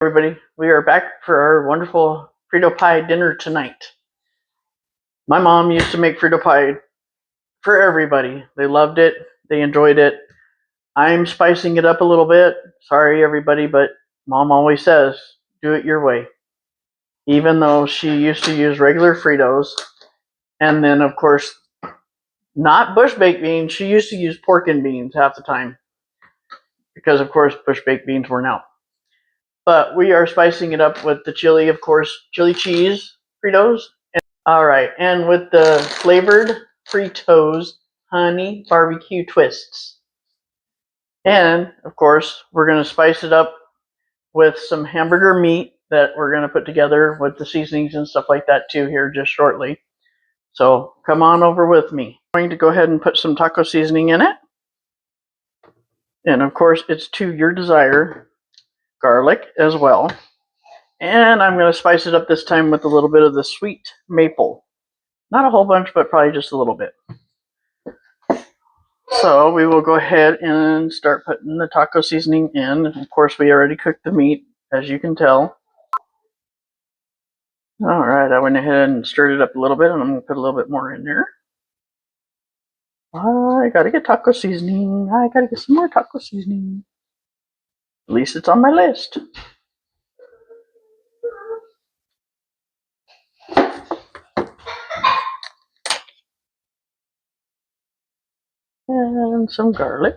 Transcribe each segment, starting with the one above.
Everybody, we are back for our wonderful Frito pie dinner tonight. My mom used to make Frito pie for everybody. They loved it. They enjoyed it. I'm spicing it up a little bit. Sorry, everybody, but Mom always says, do it your way. Even though she used to use regular Fritos, and then, of course, not bush baked beans. She used to use pork and beans half the time because, of course, bush baked beans weren't out. But we are spicing it up with the chili, of course, chili cheese Fritos. All right, and with the flavored Fritos honey barbecue twists. And, of course, we're going to spice it up with some hamburger meat that we're going to put together with the seasonings and stuff like that too here just shortly. So come on over with me. I'm going to go ahead and put some taco seasoning in it. And, of course, it's to your desire. Garlic as well. And I'm going to spice it up this time with a little bit of the sweet maple. Not a whole bunch, but probably just a little bit. So we will go ahead and start putting the taco seasoning in. Of course, we already cooked the meat, as you can tell. All right, I went ahead and stirred it up a little bit, and I'm going to put a little bit more in there. I got to get taco seasoning. I got to get some more taco seasoning. At least it's on my list. And some garlic.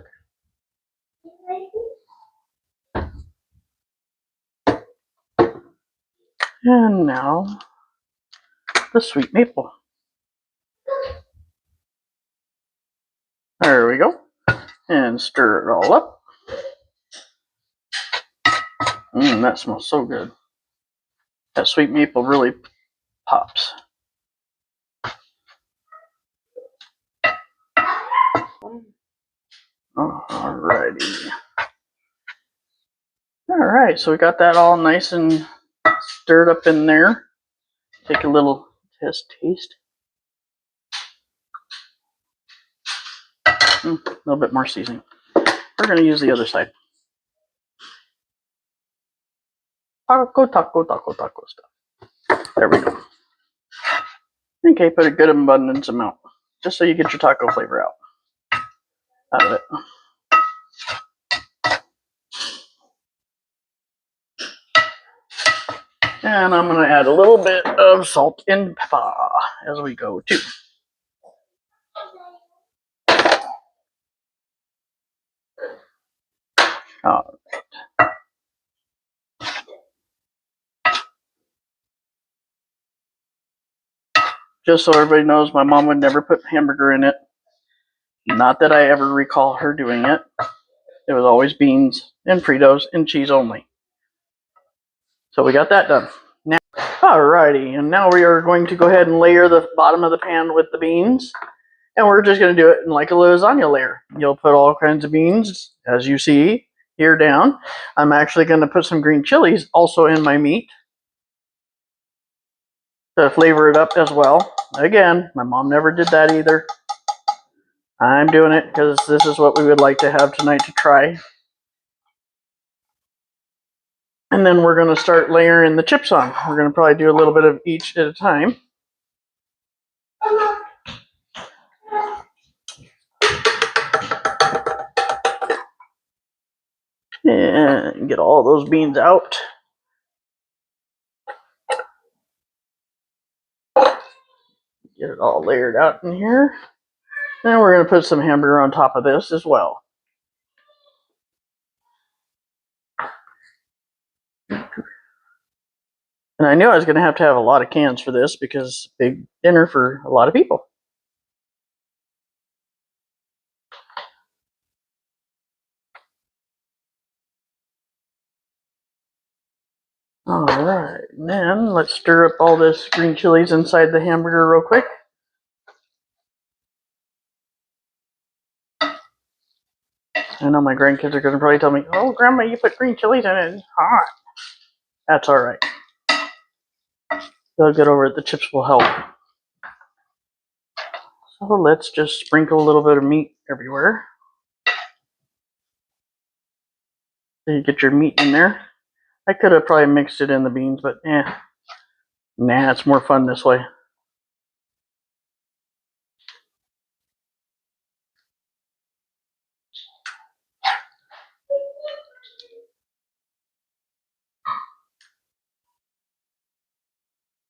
And now the sweet maple. There we go. And stir it all up. That smells so good. That sweet maple really pops. Alrighty. Alright, so we got that all nice and stirred up in there. Take a little taste. A little bit more seasoning. We're going to use the other side. Taco stuff. There we go. Okay, put a good abundance amount, just so you get your taco flavor out of it. And I'm going to add a little bit of salt and pepper as we go too. All right. Just so everybody knows, my mom would never put hamburger in it. Not that I ever recall her doing it. It was always beans and Fritos and cheese only. So we got that done. Now, alrighty, and now we are going to go ahead and layer the bottom of the pan with the beans. And we're just going to do it in like a lasagna layer. You'll put all kinds of beans, as you see here down. I'm actually going to put some green chilies also in my meat to flavor it up as well. Again, my mom never did that either. I'm doing it because this is what we would like to have tonight to try. And then we're going to start layering the chips on. We're going to probably do a little bit of each at a time. And get all those beans out. Get it all layered out in here. And we're going to put some hamburger on top of this as well. And I knew I was going to have a lot of cans for this because big dinner for a lot of people. Alright, then let's stir up all this green chilies inside the hamburger real quick. I know my grandkids are going to probably tell me, oh, Grandma, you put green chilies in it. It's hot. That's alright. They'll get over it. The chips will help. So let's just sprinkle a little bit of meat everywhere. So you get your meat in there. I could have probably mixed it in the beans, but nah, it's more fun this way.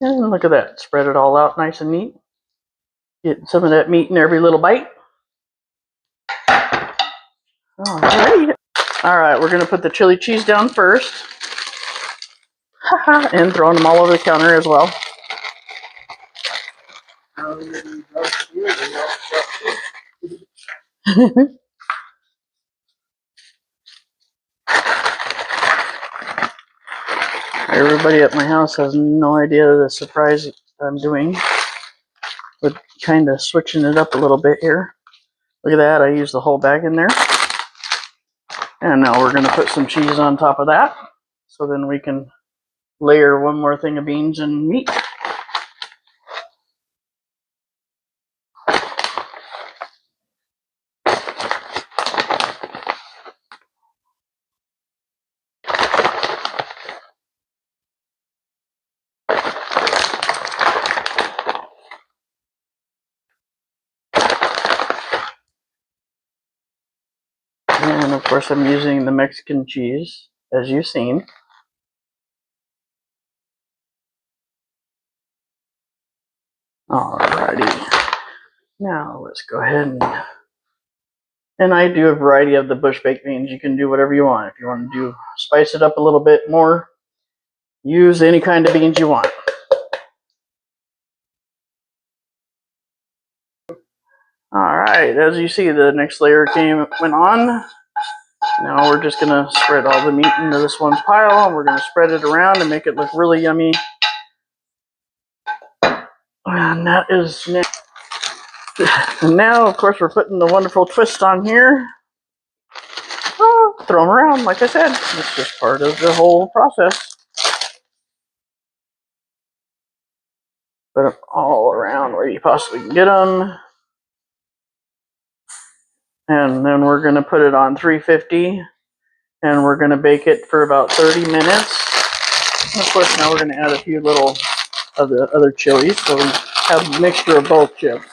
And look at that, spread it all out nice and neat. Get some of that meat in every little bite. Alright. Alright, we're going to put the chili cheese down first. And throwing them all over the counter as well. Everybody at my house has no idea the surprise I'm doing with kind of switching it up a little bit here. Look at that, I used the whole bag in there. And now we're going to put some cheese on top of that. So then we can layer one more thing of beans and meat. And of course I'm using the Mexican cheese, as you've seen. Alrighty. Now let's go ahead and I do a variety of the bush baked beans. You can do whatever you want. If you want to spice it up a little bit more, use any kind of beans you want. Alright, as you see, the next layer went on. Now we're just going to spread all the meat into this one's pile, and we're going to spread it around and make it look really yummy. And that is next. And now, of course, we're putting the wonderful twist on here. Oh, throw them around, like I said. It's just part of the whole process. Put them all around where you possibly can get them. And then we're going to put it on 350. And we're going to bake it for about 30 minutes. And of course, now we're going to add a few little of the other chilies. So we have a mixture of both chips.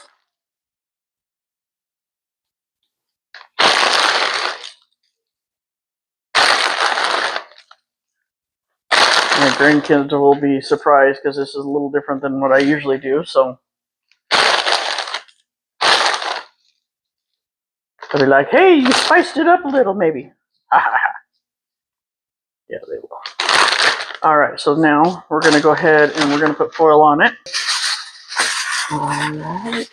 My grandkids will be surprised because this is a little different than what I usually do. So they'll be like, "Hey, you spiced it up a little, maybe." Yeah, they will. Alright, so now we're going to go ahead and we're going to put foil on it. Alright.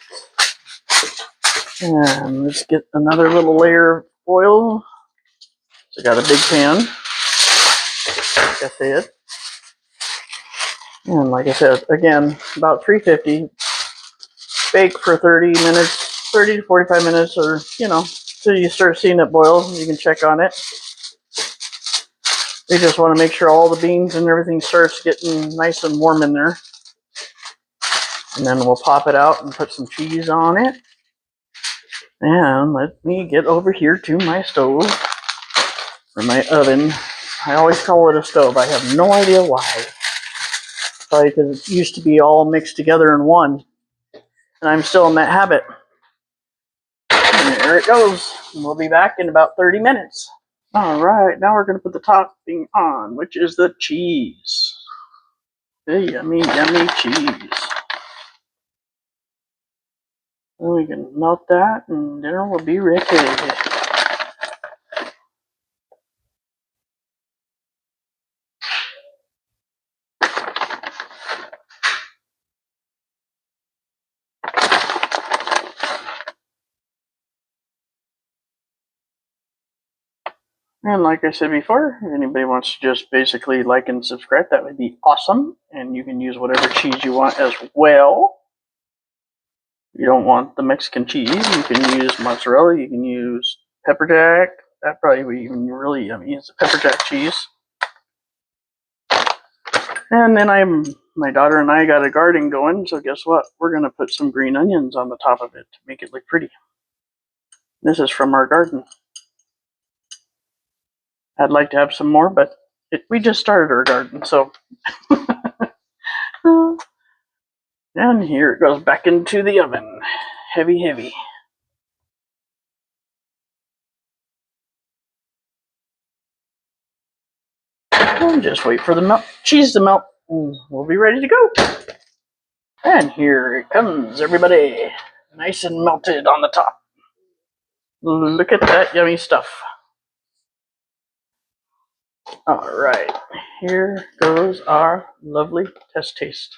And let's get another little layer of foil. So I got a big pan, like I said. And like I said, again, about 350. Bake for 30 minutes, 30 to 45 minutes, or, till you start seeing it boil. You can check on it. You just want to make sure all the beans and everything starts getting nice and warm in there. And then we'll pop it out and put some cheese on it. And let me get over here to my stove, or my oven. I always call it a stove. I have no idea why. Probably because it used to be all mixed together in one. And I'm still in that habit. And there it goes. And we'll be back in about 30 minutes. Alright, now we're going to put the topping on, which is the cheese. The yummy, yummy cheese. Then we can melt that, and dinner will be ready. And like I said before, if anybody wants to just basically like and subscribe, that would be awesome. And you can use whatever cheese you want as well. If you don't want the Mexican cheese, you can use mozzarella, you can use pepper jack. That probably would be even really yummy. It's a pepper jack cheese. And then my daughter and I got a garden going, so guess what? We're going to put some green onions on the top of it to make it look pretty. This is from our garden. I'd like to have some more, but We just started our garden, so. And here it goes back into the oven. Heavy, heavy. And just wait for the cheese to melt. We'll be ready to go. And here it comes, everybody. Nice and melted on the top. Look at that yummy stuff. All right, here goes our lovely test taste.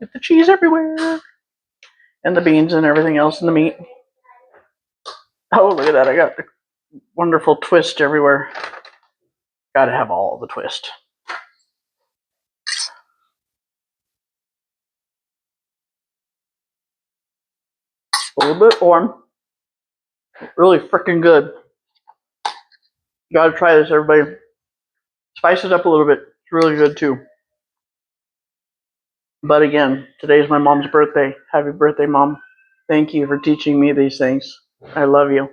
Get the cheese everywhere. And the beans and everything else and the meat. Oh, look at that. I got the wonderful twist everywhere. Gotta have all the twist. A little bit warm. Really freaking good. You gotta try this, everybody. Spice it up a little bit. It's really good too. But again, today's my mom's birthday. Happy birthday, Mom. Thank you for teaching me these things. I love you.